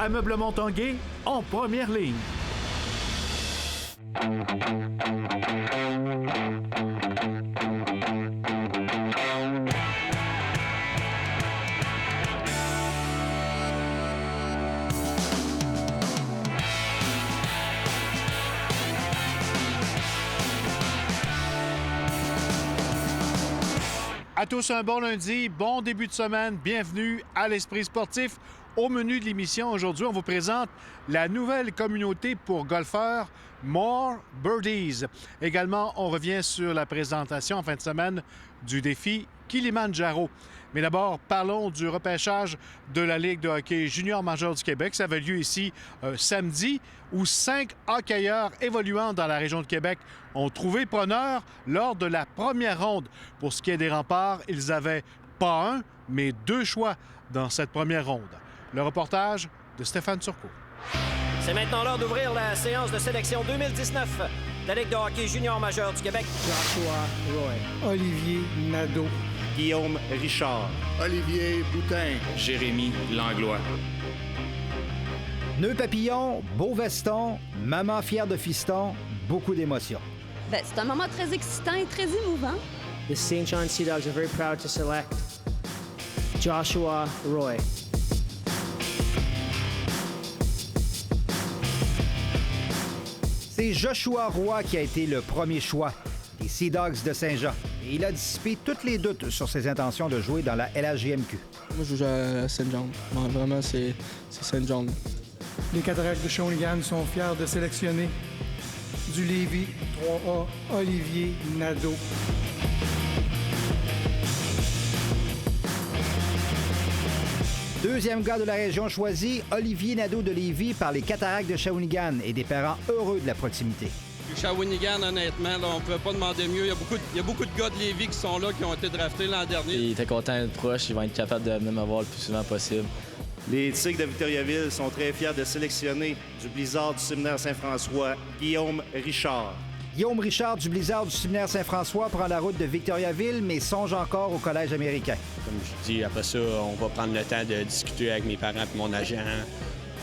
Ameublement Tanguay en première ligne. À tous un bon lundi, bon début de semaine, bienvenue à l'Esprit sportif. Au menu de l'émission aujourd'hui, on vous présente la nouvelle communauté pour golfeurs More Birdies. Également, on revient sur la présentation en fin de semaine du défi Kilimanjaro. Mais d'abord, parlons du repêchage de la Ligue de hockey junior majeur du Québec. Ça avait lieu ici samedi, où 5 hockeyeurs évoluant dans la région de Québec ont trouvé preneur lors de la première ronde. Pour ce qui est des remparts, ils avaient pas un, mais 2 choix dans cette première ronde. Le reportage de Stéphane Turcot. C'est maintenant l'heure d'ouvrir la séance de sélection 2019 de la Ligue de hockey junior majeur du Québec. Joshua Roy. Olivier Nadeau. Guillaume Richard. Olivier Boutin. Jérémy Langlois. Nœud papillon, beau veston, maman fière de fiston, beaucoup d'émotions. C'est un moment très excitant et très émouvant. The St. John Sea Dogs are very proud to select Joshua Roy. C'est Joshua Roy qui a été le premier choix des Sea Dogs de Saint-Jean. Et il a dissipé tous les doutes sur ses intentions de jouer dans la LHJMQ. Moi, je joue à St. John. Ouais, vraiment, c'est St. John. Les Cataractes de Shawinigan sont fiers de sélectionner du Lévis 3A, Olivier Nadeau. Deuxième gars de la région choisi, Olivier Nadeau de Lévis par les Cataractes de Shawinigan et des parents heureux de la proximité. Shawinigan, honnêtement, là, on ne pouvait pas demander mieux. Il y a beaucoup de gars de Lévis qui sont là, qui ont été draftés l'an dernier. Il était content d'être proche. Ils vont être capables de venir me voir le plus souvent possible. Les Tigres de Victoriaville sont très fiers de sélectionner du Blizzard du Séminaire Saint-François, Guillaume Richard. Guillaume Richard du Blizzard du Séminaire Saint-François prend la route de Victoriaville, mais songe encore au Collège américain. Comme je dis, après ça, on va prendre le temps de discuter avec mes parents et mon agent,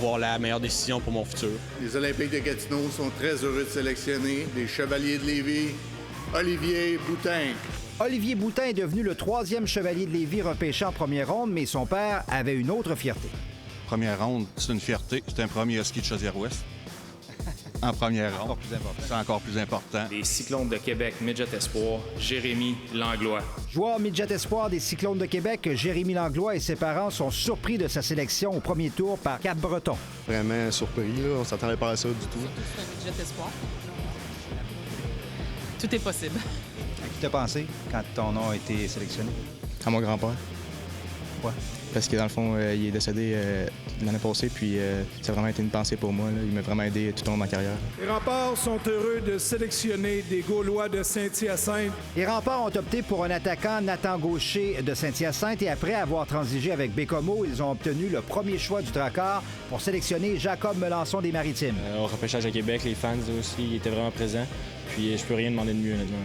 voir la meilleure décision pour mon futur. Les Olympiques de Gatineau sont très heureux de sélectionner les Chevaliers de Lévis, Olivier Boutin. Olivier Boutin est devenu le 3e chevalier de Lévis repêché en première ronde, mais son père avait une autre fierté. Première ronde, c'est une fierté. C'est un premier ski de Chaudière-Ouest. En première ronde. C'est encore plus important. Les Cyclones de Québec, Midget Espoir, Jérémy Langlois. Joueur Midget Espoir des Cyclones de Québec, Jérémy Langlois et ses parents sont surpris de sa sélection au premier tour par Cap-Breton. Vraiment surpris, là. On ne s'attendait pas à ça du tout. C'est un Midget Espoir. Tout est possible. À qui t'as pensé quand ton nom a été sélectionné? À mon grand-père. Pourquoi? Parce que dans le fond, il est décédé l'année passée, puis ça a vraiment été une pensée pour moi. Là. Il m'a vraiment aidé tout au long de ma carrière. Les Remparts sont heureux de sélectionner des Gaulois de Saint-Hyacinthe. Les Remparts ont opté pour un attaquant, Nathan Gaucher de Saint-Hyacinthe, et après avoir transigé avec Bécomo, ils ont obtenu le premier choix du Drakkar pour sélectionner Jacob Melançon des Maritimes. Au repêchage à Québec, les fans aussi étaient vraiment présents, puis je peux rien demander de mieux, honnêtement.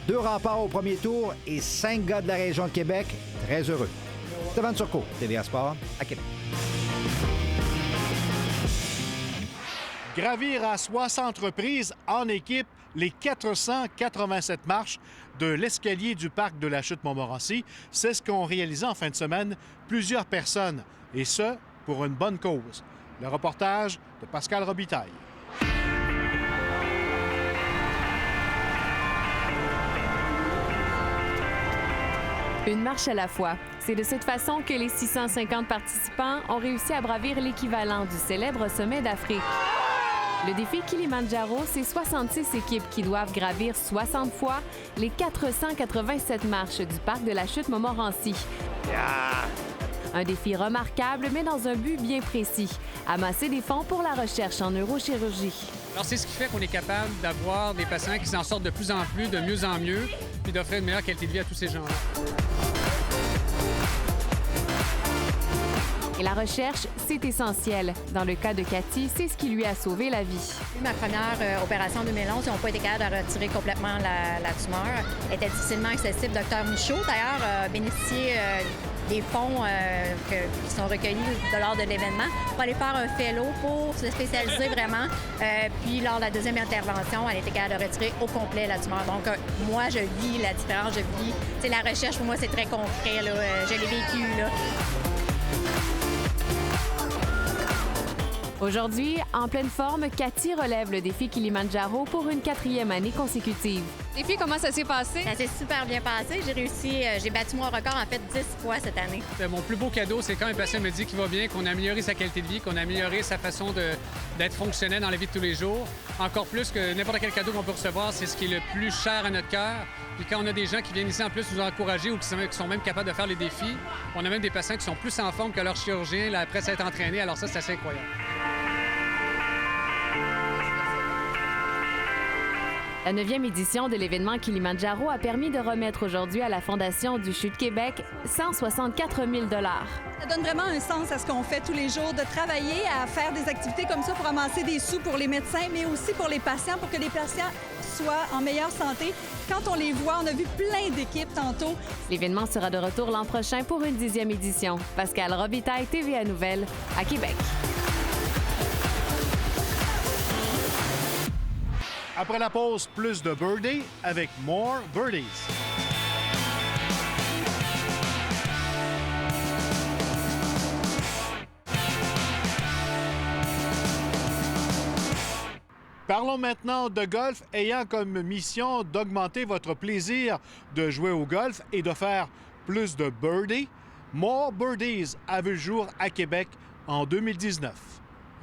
2 remparts au premier tour et 5 gars de la région de Québec, très heureux. Stéphane Turcot, TVA Sport, à Québec. Gravir à 60 reprises en équipe les 487 marches de l'escalier du parc de la Chute-Montmorency, c'est ce qu'ont réalisé en fin de semaine plusieurs personnes, et ce, pour une bonne cause. Le reportage de Pascal Robitaille. Une marche à la fois. C'est de cette façon que les 650 participants ont réussi à bravir l'équivalent du célèbre sommet d'Afrique. Le défi Kilimanjaro, c'est 66 équipes qui doivent gravir 60 fois les 487 marches du parc de la Chute-Montmorency. Un défi remarquable, mais dans un but bien précis, amasser des fonds pour la recherche en neurochirurgie. Alors, c'est ce qui fait qu'on est capable d'avoir des patients qui s'en sortent de plus en plus, de mieux en mieux, puis d'offrir une meilleure qualité de vie à tous ces gens-là. Et la recherche, c'est essentiel. Dans le cas de Cathy, c'est ce qui lui a sauvé la vie. Ma première opération en 2011, ils n'ont pas été capables de retirer complètement la tumeur. Elle était difficilement accessible. Dr Michaud, d'ailleurs, a bénéficié des fonds qui sont recueillis lors de l'événement pour aller faire un fellow pour se spécialiser vraiment. Puis lors de la deuxième intervention, elle était capable de retirer au complet la tumeur. Donc moi, je vis la différence, je vis... la recherche, pour moi, c'est très concret, là. Je l'ai vécu, là. Aujourd'hui, en pleine forme, Cathy relève le défi Kilimanjaro pour une 4e année consécutive. Défi, comment ça s'est passé? Ça s'est super bien passé. J'ai battu mon record, en fait, 10 fois cette année. Mon plus beau cadeau, c'est quand un patient me dit qu'il va bien, qu'on a amélioré sa qualité de vie, qu'on a amélioré sa façon d'être fonctionnel dans la vie de tous les jours. Encore plus que n'importe quel cadeau qu'on peut recevoir, c'est ce qui est le plus cher à notre cœur. Puis quand on a des gens qui viennent ici en plus nous encourager ou qui sont même capables de faire les défis, on a même des patients qui sont plus en forme que leur chirurgien là, après s'être entraînés. Alors ça, c'est assez incroyable. La 9e édition de l'événement Kilimanjaro a permis de remettre aujourd'hui à la Fondation du CHU de Québec 164 000 $. Ça donne vraiment un sens à ce qu'on fait tous les jours, de travailler à faire des activités comme ça pour amasser des sous pour les médecins, mais aussi pour les patients, pour que les patients soient en meilleure santé. Quand on les voit, on a vu plein d'équipes tantôt. L'événement sera de retour l'an prochain pour une 10e édition. Pascal Robitaille, TVA Nouvelles, à Québec. Après la pause, plus de birdies avec More Birdies. Parlons maintenant de golf, ayant comme mission d'augmenter votre plaisir de jouer au golf et de faire plus de birdies. More Birdies a vu le jour à Québec en 2019.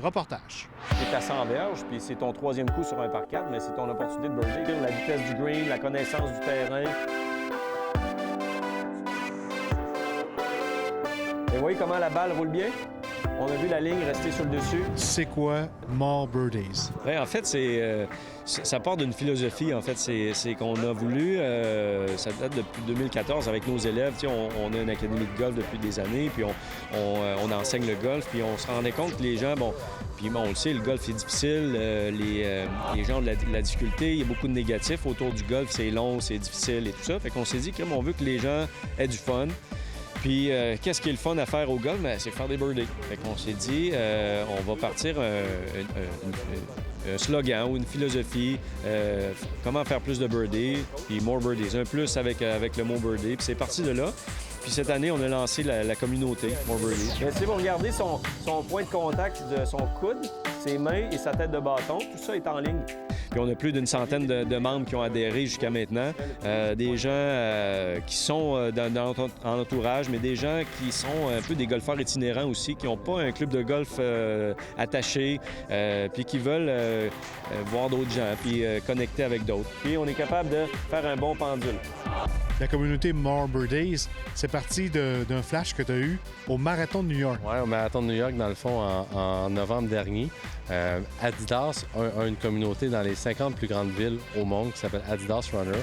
Reportage. Tu es à 100 verges, puis c'est ton 3e coup sur un par 4, mais c'est ton opportunité de birdie. La vitesse du green, la connaissance du terrain. Et vous voyez comment la balle roule bien? On a vu la ligne rester sur le dessus. C'est quoi More Birdies? Ouais, en fait, ça part d'une philosophie. En fait, c'est qu'on a voulu, ça date depuis 2014 avec nos élèves. On a une académie de golf depuis des années, puis on enseigne le golf, puis on se rendait compte que les gens, on le sait, le golf est difficile, les gens ont de la difficulté, il y a beaucoup de négatifs autour du golf, c'est long, c'est difficile et tout ça. Fait qu'on s'est dit qu'on veut que les gens aient du fun. Puis, qu'est-ce qui est le fun à faire au golf? C'est faire des birdies. Fait qu'on s'est dit, on va partir un slogan ou une philosophie, comment faire plus de birdies, puis more birdies. Un plus avec le mot birdie. Puis c'est parti de là. Puis cette année, on a lancé la communauté More Birdies. Mais si vous regardez son point de contact de son coude, ses mains et sa tête de bâton, tout ça est en ligne. Puis on a plus d'une centaine de membres qui ont adhéré jusqu'à maintenant. Des gens qui sont dans l'entourage, mais des gens qui sont un peu des golfeurs itinérants aussi, qui n'ont pas un club de golf attaché, puis qui veulent voir d'autres gens, puis connecter avec d'autres. Puis on est capable de faire un bon pendule. La communauté More Birdies, c'est parti d'un flash que tu as eu au Marathon de New York. Oui, au Marathon de New York, dans le fond, en novembre dernier. Adidas a une communauté dans les 50 plus grandes villes au monde qui s'appelle Adidas Runner.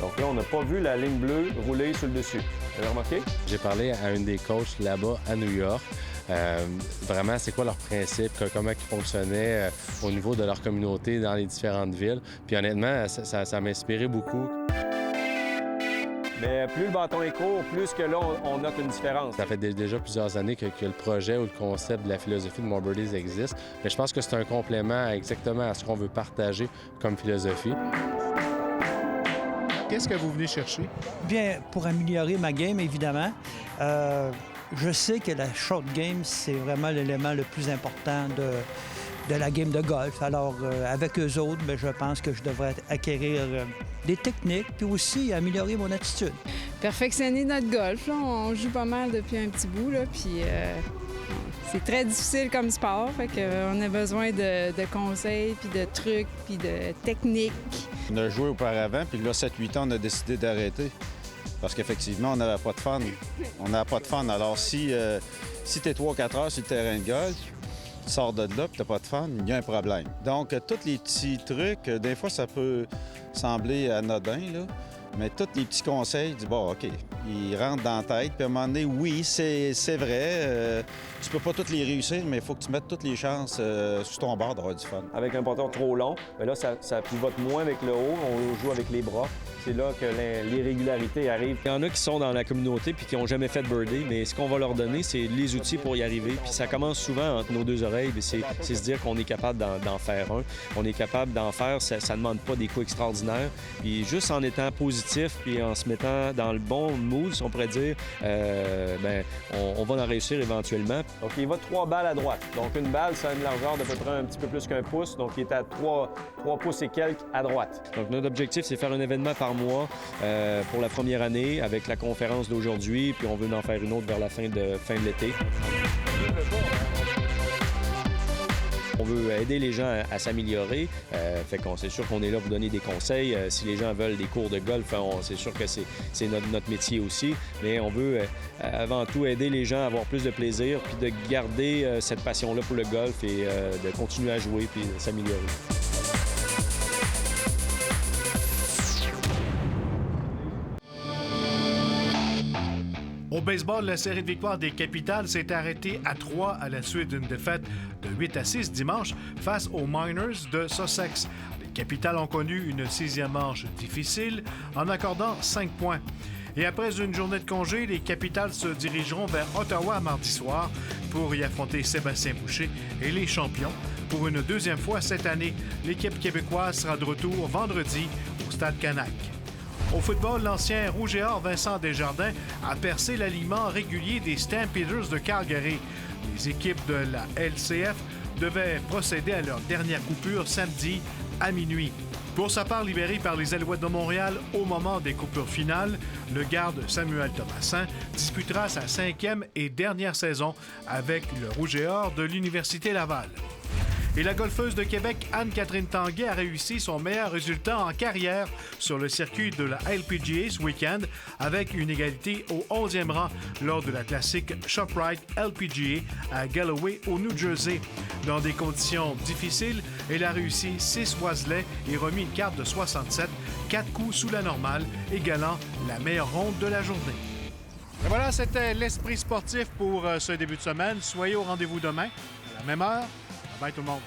Donc là, on n'a pas vu la ligne bleue rouler sur le dessus. Vous avez remarqué? J'ai parlé à une des coachs là-bas à New York. Vraiment, c'est quoi leur principe, comment ils fonctionnaient au niveau de leur communauté dans les différentes villes. Puis honnêtement, ça m'a inspiré beaucoup. Mais plus le bâton est court, plus que là, on note une différence. Ça fait déjà plusieurs années que le projet ou le concept de la philosophie de More Birdies existe. Mais je pense que c'est un complément exactement à ce qu'on veut partager comme philosophie. Qu'est-ce que vous venez chercher? Bien, pour améliorer ma game, évidemment. Je sais que la short game, c'est vraiment l'élément le plus important de la game de golf. Alors, avec eux autres, bien, je pense que je devrais acquérir des techniques puis aussi améliorer mon attitude. Perfectionner notre golf. Là. On joue pas mal depuis un petit bout, là, puis c'est très difficile comme sport. Fait qu'on a besoin de conseils, puis de trucs, puis de techniques. On a joué auparavant, puis là, 7-8 ans, on a décidé d'arrêter. Parce qu'effectivement, on n'avait pas de fun. On n'avait pas de fun. Alors, si tu es 3-4 heures sur le terrain de golf, tu sors de là et tu n'as pas de fun, il y a un problème. Donc, tous les petits trucs, des fois, ça peut sembler anodin, là, mais tous les petits conseils, dis bon, OK, Ils rentrent dans la tête. Puis à un moment donné, oui, c'est vrai. Tu peux pas toutes les réussir, mais il faut que tu mettes toutes les chances sur ton bord d'avoir du fun. Avec un bâton trop long, bien là, ça pivote moins avec le haut. On joue avec les bras. C'est là que l'irrégularité arrive. Il y en a qui sont dans la communauté puis qui n'ont jamais fait de birdie, mais ce qu'on va leur donner, c'est les outils pour y arriver. Puis ça commence souvent entre nos deux oreilles. C'est se dire qu'on est capable d'en faire un. On est capable d'en faire, ça ne demande pas des coups extraordinaires. Puis juste en étant positif puis en se mettant dans le bon mood, si on pourrait dire, on va en réussir éventuellement. Donc, il va 3 balles à droite. Donc, une balle, ça a une largeur d'à peu près un petit peu plus qu'un pouce. Donc, il est à 3 pouces et quelques à droite. Donc, notre objectif, c'est faire un événement par mois pour la première année avec la conférence d'aujourd'hui. Puis, on veut en faire une autre vers la fin de l'été. On veut aider les gens à s'améliorer. C'est sûr qu'on est là pour donner des conseils. Si les gens veulent des cours de golf, c'est sûr que c'est notre métier aussi. Mais on veut avant tout aider les gens à avoir plus de plaisir puis de garder cette passion-là pour le golf et de continuer à jouer puis de s'améliorer. Au baseball, la série de victoires des Capitals s'est arrêtée à 3 à la suite d'une défaite de 8-6 dimanche face aux Miners de Sussex. Les Capitals ont connu une 6e manche difficile en accordant 5 points. Et après une journée de congé, les Capitals se dirigeront vers Ottawa mardi soir pour y affronter Sébastien Boucher et les champions. Pour une 2e fois cette année, l'équipe québécoise sera de retour vendredi au Stade Canac. Au football, l'ancien Rouge et Or Vincent Desjardins a percé l'alignement régulier des Stampeders de Calgary. Les équipes de la LCF devaient procéder à leur dernière coupure samedi à minuit. Pour sa part, libéré par les Alouettes de Montréal au moment des coupures finales, le garde Samuel Thomassin disputera sa 5e et dernière saison avec le Rouge et Or de l'Université Laval. Et la golfeuse de Québec, Anne-Catherine Tanguay, a réussi son meilleur résultat en carrière sur le circuit de la LPGA ce week-end avec une égalité au 11e rang lors de la classique ShopRite LPGA à Galloway, au New Jersey. Dans des conditions difficiles, elle a réussi 6 oiselets et remis une carte de 67, 4 coups sous la normale, égalant la meilleure ronde de la journée. Et voilà, c'était l'Esprit sportif pour ce début de semaine. Soyez au rendez-vous demain, à la même heure. Bye tout le monde.